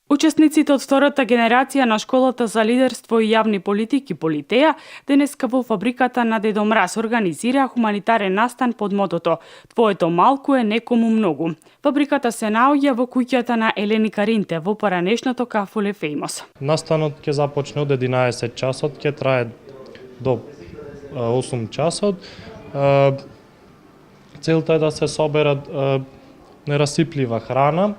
Учесниците од втората генерација на школата за лидерство и јавни политики Политеја денеска во фабриката на Дедо Мраз организира хуманитарен настан под мотото "Твоето малку е некому многу". Фабриката се наоѓа во куќата на Елени Каринте во поранешното кафуле Феймос. Настанот ќе започне од 11 часот, ќе трае до 8 часот. Целта е да се соберат нерасиплива храна,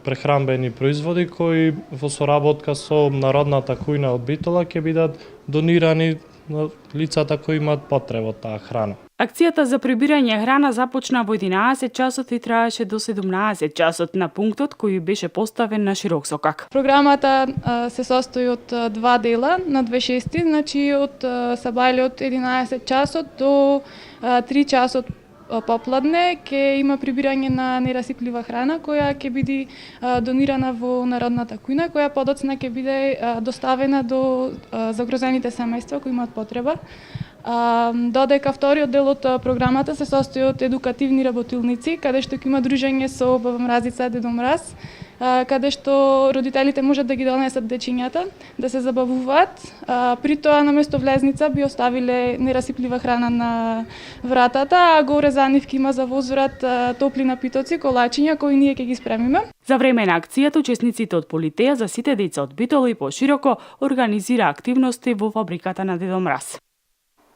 прехранбени производи кои во соработка со народната кујна од Битола ќе бидат донирани на лицата кои имаат потреба од таа храна. Акцијата за прибирање храна започна во 11 часот и траеше до 17 часот на пунктот кој беше поставен на широк сокак. Програмата се состои од два дела на две шести, значи од сабајле од 11 часот до 3 часот попладне ќе има прибирање на нерасиплива храна која ќе биде донирана во народната кујна, која подоцна ќе биде доставена до загрозените семејства кои имаат потреба. Додека вториот дел од програмата се состои од едукативни работилници, каде што ќе има дружење со Баба Мразица Дедо Мраз, каде што родителите можат да ги донесат дечињата, да се забавуваат. При тоа наместо влезница би оставиле нерасиплива храна на вратата, а горе за нив ќе има за возврат топли напитоци, колачиња кои ние ќе ги спремиме. За време на акцијата, учесниците од Политеја за сите деца од Битола и пошироко организира активности во фабриката на Дедо Мраз.